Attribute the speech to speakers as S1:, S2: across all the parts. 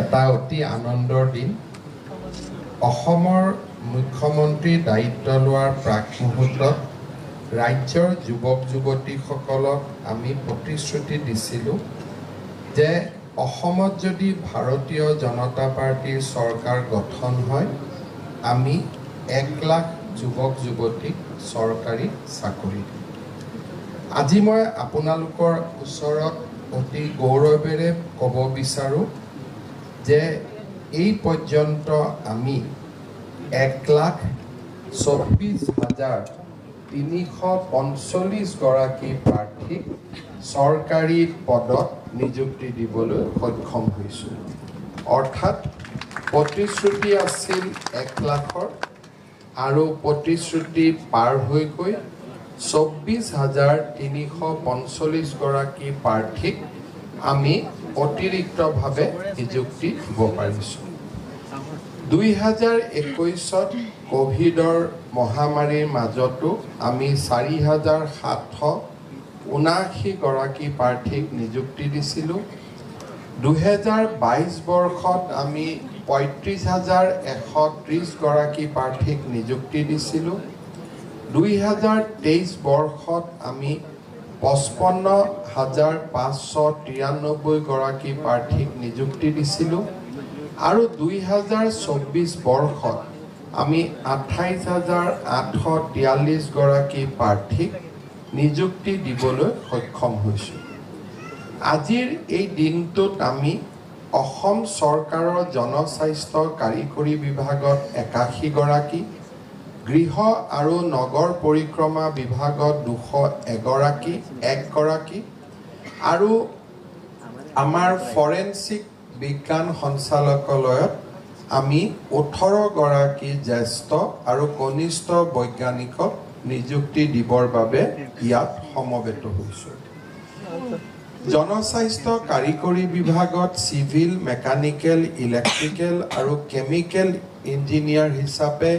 S1: এটা অতি আনন্দৰ দিন অসমৰ মুখ্যমন্ত্ৰী দায়িত্ব লোৱাৰ প্ৰাক মুহূৰ্তত ৰাজ্যৰ যুৱক যুৱতীসকলক আমি প্ৰতিশ্ৰুতি দিছিলোঁ যে অসমত যদি ভাৰতীয় জনতা পাৰ্টিৰ চৰকাৰ গঠন হয় আমি 1 লাখ যুৱক যুৱতীক চৰকাৰী চাকৰি দিম। আজি মই আপোনালোকৰ ওচৰত অতি গৌৰৱেৰে ক'ব বিচাৰোঁ যে এই পৰ্যন্ত আমি 1,24,345 গৰাকী প্ৰাৰ্থীক চৰকাৰী পদত নিযুক্তি দিবলৈ সক্ষম হৈছোঁ। অৰ্থাৎ প্ৰতিশ্ৰুতি আছিল 1 লাখৰ আৰু প্ৰতিশ্ৰুতি পাৰ হৈ গৈ 24,345 গৰাকী প্ৰাৰ্থীক আমি অতিৰিক্তভাৱে নিযুক্তি দিব পাৰিছোঁ। 2021ত কোভিডৰ মহামাৰীৰ মাজতো আমি 4,779 গৰাকী প্ৰাৰ্থীক নিযুক্তি দিছিলোঁ। 2022 বৰ্ষত আমি 35,130 গৰাকী প্ৰাৰ্থীক নিযুক্তি দিছিলোঁ। 2023 বৰ্ষত আমি 55,593 গৰাকী প্ৰাৰ্থীক নিযুক্তি দিছিলোঁ আৰু 2024 বৰ্ষত আমি 28,843 গৰাকী প্ৰাৰ্থীক নিযুক্তি দিবলৈ সক্ষম হৈছোঁ। আজিৰ এই দিনটোত আমি অসম চৰকাৰৰ জনস্বাস্থ্য কাৰিকৰী বিভাগত 81 গৰাকী, গৃহ আৰু নগৰ পৰিক্ৰমা বিভাগত 201 গৰাকী আৰু আমাৰ ফৰেনচিক বিজ্ঞান সঞ্চালকালয়ত আমি 18 গৰাকী জ্যেষ্ঠ আৰু কনিষ্ঠ বৈজ্ঞানিকক নিযুক্তি দিবৰ বাবে ইয়াত সমবেত হৈছোঁ। জনস্বাস্থ্য কাৰিকৰী বিভাগত চিভিল, মেকানিকেল, ইলেক্ট্ৰিকেল আৰু কেমিকেল ইঞ্জিনিয়াৰ হিচাপে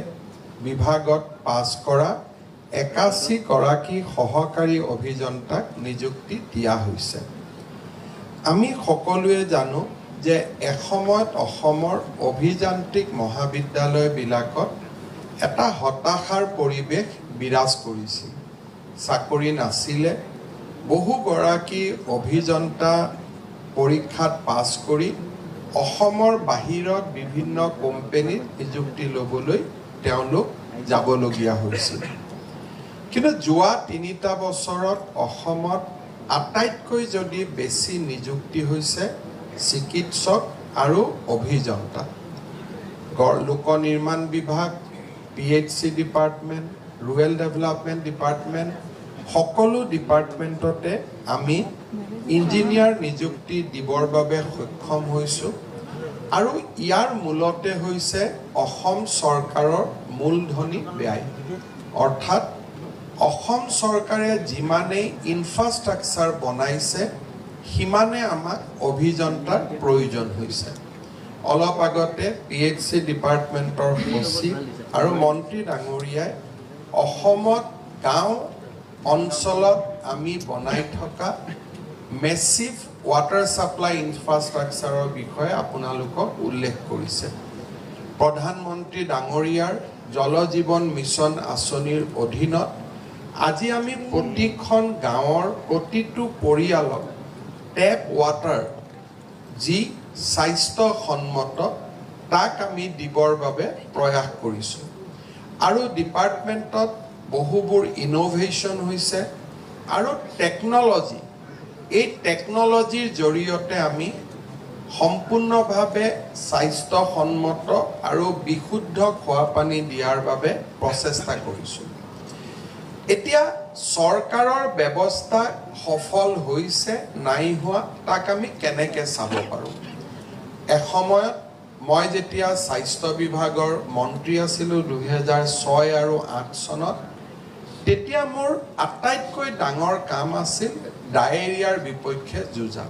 S1: বিভাগত পাছ কৰা 81 গৰাকী সহকাৰী অভিযন্তাক নিযুক্তি দিয়া হৈছে। আমি সকলোৱে জানো যে এসময়ত অসমৰ অভিযান্ত্ৰিক মহাবিদ্যালয়বিলাকত এটা হতাশাৰ পৰিৱেশ বিৰাজ কৰিছিল। চাকৰি নাছিলে। বহুগৰাকী অভিযন্তা পৰীক্ষাত পাছ কৰি অসমৰ বাহিৰত বিভিন্ন কোম্পানীত নিযুক্তি ল'বলৈ তেওঁলোক যাবলগীয়া হৈছিল। কিন্তু যোৱা 3টা বছৰত অসমত আটাইতকৈ যদি বেছি নিযুক্তি হৈছে চিকিৎসক আৰু অভিযন্তা। লোক নিৰ্মাণ বিভাগ, PHC department, rural development department, সকলো ডিপাৰ্টমেণ্টতে আমি ইঞ্জিনিয়াৰ নিযুক্তি দিবৰ বাবে সক্ষম হৈছোঁ আৰু ইয়াৰ মূলতে হৈছে অসম চৰকাৰৰ মূলধনী ব্যয়। অৰ্থাৎ অসম চৰকাৰে যিমানেই ইনফ্ৰাষ্ট্ৰাকচাৰ বনাইছে সিমানে আমাক অভিযন্তাৰ প্ৰয়োজন হৈছে। অলপ আগতে PHC ডিপাৰ্টমেণ্টৰ সচিব আৰু মন্ত্ৰী ডাঙৰীয়াই অসমত গাঁও অঞ্চলত আমি বনাই থকা মেচিভ ৱাটাৰ ছাপ্লাই ইনফ্ৰাষ্ট্ৰাকচাৰৰ বিষয়ে আপোনালোকক উল্লেখ কৰিছে। প্ৰধানমন্ত্ৰী ডাঙৰীয়াৰ জল জীৱন মিছন আঁচনিৰ অধীনত আজি আমি প্ৰতিখন গাঁৱৰ প্ৰতিটো পৰিয়ালক টেপ ৱাটাৰ যি স্বাস্থ্যসন্মত তাক আমি দিবৰ বাবে প্ৰয়াস কৰিছোঁ আৰু ডিপাৰ্টমেণ্টত বহুবোৰ ইন'ভেশ্যন হৈছে আৰু টেকন'লজি, এই টেকন'লজিৰ জৰিয়তে আমি সম্পূৰ্ণভাৱে স্বাস্থ্যসন্মত আৰু বিশুদ্ধ খোৱা পানী দিয়াৰ বাবে প্ৰচেষ্টা কৰিছোঁ। এতিয়া চৰকাৰৰ ব্যৱস্থা সফল হৈছে নাই হোৱা তাক আমি কেনেকৈ চাব পাৰোঁ। এসময়ত মই যেতিয়া স্বাস্থ্য বিভাগৰ মন্ত্ৰী আছিলোঁ 2006 আৰু 2008 চনত, তেতিয়া মোৰ আটাইতকৈ ডাঙৰ কাম আছিল ডায়েৰিয়াৰ বিপক্ষে যুঁজা।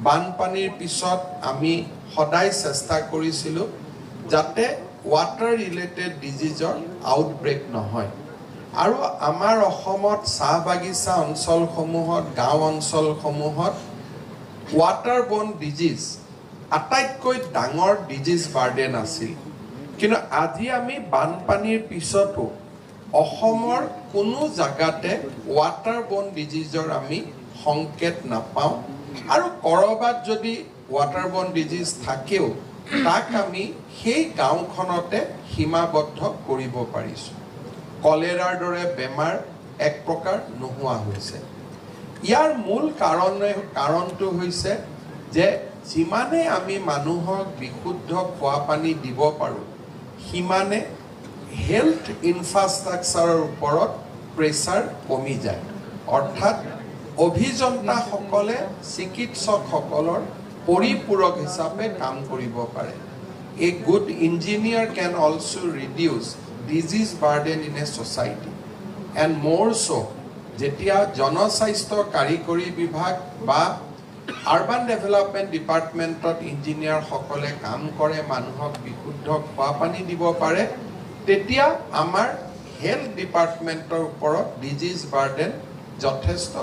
S1: বানপানীৰ পিছত আমি সদায় চেষ্টা কৰিছিলোঁ যাতে ৱাটাৰ ৰিলেটেড ডিজিজৰ আউটব্ৰেক নহয় আৰু আমাৰ অসমত চাহ বাগিচা অঞ্চলসমূহত, গাঁও অঞ্চলসমূহত ৱাটাৰবৰ্ন ডিজিজ আটাইতকৈ ডাঙৰ ডিজিজ বাৰ্ডেন আছিল কিন্তু আজি আমি বানপানীৰ পিছতো অসমৰ কোনো জাগাতে ৱাটাৰবৰ্ন ডিজিজৰ আমি সংকেত নাপাওঁ আৰু কৰবাত যদি ৱাটাৰবৰ্ন ডিজিজ থাকেও তাক আমি সেই গাঁওখনতে সীমাবদ্ধ কৰিব পাৰিছোঁ কলেৰাৰ দৰে বেমাৰ এক প্ৰকাৰ নোহোৱা হৈছে ইয়াৰ মূল কাৰণটো হৈছে যে যিমানে আমি মানুহক বিশুদ্ধ খোৱা পানী দিব পাৰোঁ সিমানে হেল্থ ইনফ্ৰাষ্ট্ৰাকচাৰৰ ওপৰত প্ৰেছাৰ কমি যায় অৰ্থাৎ অভিযন্তাসকলে চিকিৎসকসকলৰ পৰিপূৰক হিচাপে কাম কৰিব পাৰে A good engineer can also reduce disease burden in a society and more so যেতিয়া জনস্বাস্থ্য কাৰিকৰী বিভাগ বা আৰবান ডেভেলপমেণ্ট ডিপাৰ্টমেণ্টত ইঞ্জিনিয়াৰ সকলে কাম কৰে মানুহক বিশুদ্ধ খোৱা পানী দিব পাৰে তেতিয়া আমাৰ হেল্থ ডিপাৰ্টমেণ্টৰ ওপৰত ডিজিজ বাৰ্ডেন যথেষ্ট